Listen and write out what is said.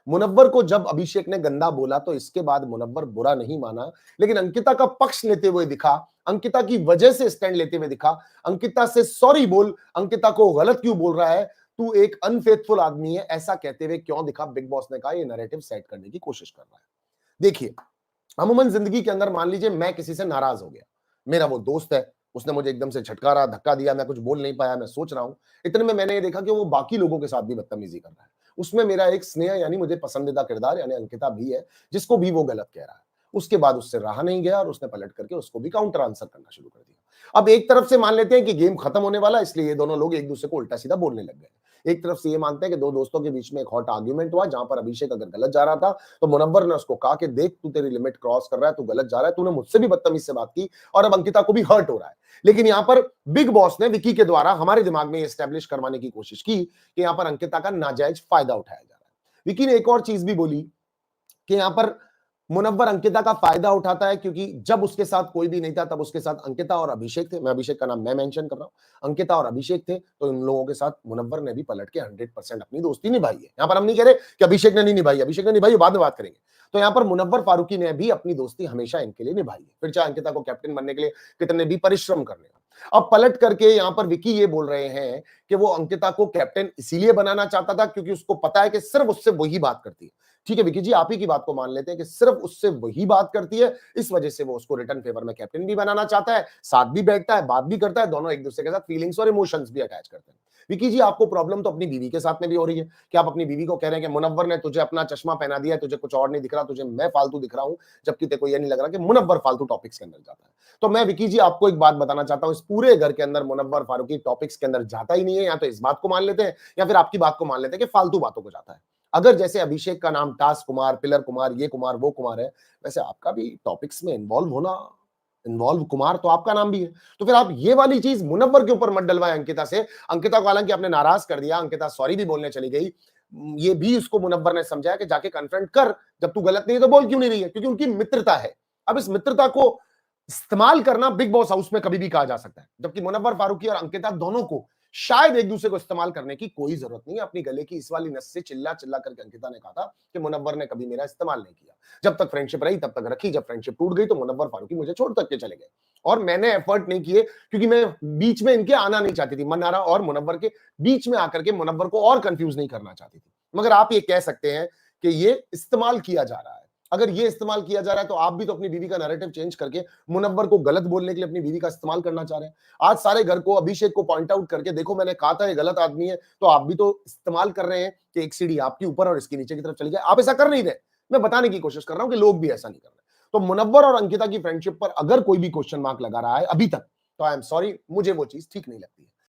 मुनव्वर को जब अभिषेक ने गंदा बोला तो इसके बाद मुनव्वर बुरा नहीं माना, लेकिन अंकिता का पक्ष लेते हुए दिखा, अंकिता की वजह से स्टैंड लेते हुए दिखा, अंकिता से सॉरी बोल, अंकिता को गलत क्यों बोल रहा है, तू एक अनफेथफुल आदमी है, ऐसा कहते हुए क्यों दिखा। बिग बॉस ने कहा ये नैरेटिव सेट करने की कोशिश कर रहा है। देखिए, अमूमन जिंदगी के अंदर मान लीजिए मैं किसी से नाराज हो गया, मेरा वो दोस्त है, उसने मुझे एकदम से झटकारा, धक्का दिया, मैं कुछ बोल नहीं पाया, मैं सोच रहा हूं, इतने में मैंने ये देखा कि वो बाकी लोगों के साथ भी बदतमीजी कर रहा है। उसमें मेरा एक स्नेह यानी मुझे पसंदीदा किरदार यानी अंकिता भी है, जिसको भी वो गलत कह रहा है। उसके बाद उससे रहा नहीं गया और उसने पलट करके उसको भी काउंटर आंसर करना शुरू कर दिया। अब एक तरफ से मान लेते हैं कि गेम खत्म होने वाला, इसलिए ये दोनों लोग एक दूसरे को उल्टा सीधा बोलने लग गए। एक तरफ से ये मानते हैं कि दो दोस्तों के बीच में एक हॉट आर्ग्यूमेंट हुआ, जहां पर अभिषेक अगर गलत जा रहा था तो मुनव्वर ने उसको कहा कि देख तू तेरी लिमिट क्रॉस कर रहा है, तू गलत जा रहा है, तूने मुझसे भी बदतमीज से बात की और अब अंकिता को भी हर्ट हो रहा है। लेकिन यहां पर बिग बॉस ने विकी के द्वारा हमारे दिमाग में एस्टेब्लिश करवाने की कोशिश की कि यहां पर अंकिता का नाजायज फायदा उठाया जा रहा है। विकी ने एक और चीज भी बोली कि यहां पर मुनव्वर अंकिता का फायदा उठाता है, क्योंकि जब उसके साथ कोई भी नहीं था तब उसके साथ अंकिता और अभिषेक थे। मैं अभिषेक का नाम मैं मेंशन कर रहा हूं, अंकिता और अभिषेक थे, तो इन लोगों के साथ मुनव्वर ने भी पलट के 100% अपनी दोस्ती निभाई है। यहां पर हम नहीं कह रहे कि अभिषेक ने नहीं निभाई, अभिषेक ने निभाई, बाद में बात करेंगे। तो यहां पर मुनव्वर फारूकी ने भी अपनी दोस्ती हमेशा इनके लिए निभाई है, फिर चाहे अंकिता को कैप्टन बनने के लिए कितने भी परिश्रम करने। अब पलट करके यहां पर विकी ये बोल रहे हैं कि वो अंकिता को कैप्टन इसीलिए बनाना चाहता था क्योंकि उसको पता है कि सिर्फ उससे वही बात करती है। ठीक है विकी जी, आप ही की बात को मान लेते हैं कि सिर्फ उससे वही बात करती है, इस वजह से वो उसको रिटर्न फेवर में कैप्टन भी बनाना चाहता है, साथ भी बैठता है, बात भी करता है, दोनों एक दूसरे के साथ फीलिंग्स और इमोशंस भी अटैच करते हैं। विकी जी, आपको प्रॉब्लम तो अपनी बीवी के साथ में भी हो रही है कि आप अपनी बीवी को कह रहे हैं कि मुनव्वर ने तुझे अपना चश्मा पहना दिया है, तुझे कुछ और नहीं दिख रहा, तुझे मैं फालतू दिख रहा हूं, जबकि तेरे को यह नहीं लग रहा कि मुनव्वर फालतू टॉपिक्स के अंदर जाता है। तो मैं विकी जी आपको एक बात बताना चाहता हूं, इस पूरे घर के अंदर मुनव्वर फारूकी टॉपिक्स के अंदर जाता ही नहीं है, या तो इस बात को मान लेते हैं या फिर आपकी बात को मान लेते हैं कि फालतू बातों को जाता है। अगर जैसे अभिषेक का नाम टास्क कुमार, पिलर कुमार, ये कुमार, वो कुमार है, वैसे आपका भी टॉपिक्स में इन्वॉल्व कुमार तो आपका नाम भी है। तो फिर आप ये वाली चीज मुनव्वर के ऊपर मत डलवाएं अंकिता से। अंकिता को हालांकि आपने नाराज कर दिया, अंकिता सॉरी भी बोलने चली गई, ये भी उसको मुनव्वर ने समझाया कि जाके कन्फ्रंट कर, जब तू गलत नहीं है तो बोल क्यों नहीं रही है, क्योंकि उनकी मित्रता है। अब इस मित्रता को इस्तेमाल करना बिग बॉस हाउस में कभी भी कहा जा सकता है, जबकि मुनव्वर फारूकी और अंकिता दोनों को शायद एक दूसरे को इस्तेमाल करने की कोई जरूरत नहीं है। अपनी गले की इस वाली नस से चिल्ला चिल्ला करके अंकिता ने कहा था कि मुनव्वर ने कभी मेरा इस्तेमाल नहीं किया, जब तक फ्रेंडशिप रही तब तक रखी, जब फ्रेंडशिप टूट गई तो मुनव्वर फारूकी मुझे छोड़ तक के चले गए और मैंने एफर्ट नहीं किए, क्योंकि मैं बीच में इनके आना नहीं चाहती थी, मन्नारा और मुनव्वर के बीच में आकर के मुनव्वर को और कंफ्यूज नहीं करना चाहती थी। मगर आप ये कह सकते हैं कि ये इस्तेमाल किया जा रहा है। अगर ये इस्तेमाल किया जा रहा है तो आप भी तो अपनी बीवी का नैरेटिव चेंज करके मुनव्वर को गलत बोलने के लिए अपनी बीवी का इस्तेमाल करना चाह रहे हैं। आज सारे घर को अभिषेक को पॉइंट आउट करके देखो मैंने कहा था ये गलत आदमी है, तो आप भी तो इस्तेमाल कर रहे हैं कि एक सीढ़ी आपकी ऊपर और इसकी नीचे की तरफ चली जाए। आप ऐसा कर नहीं रहे, मैं बताने की कोशिश कर रहा हूं कि लोग भी ऐसा नहीं कर रहे। तो मुनव्वर और अंकिता की फ्रेंडशिप पर अगर कोई भी क्वेश्चन मार्क लगा रहा है अभी तक, तो आई एम सॉरी, मुझे वो चीज ठीक नहीं लगती।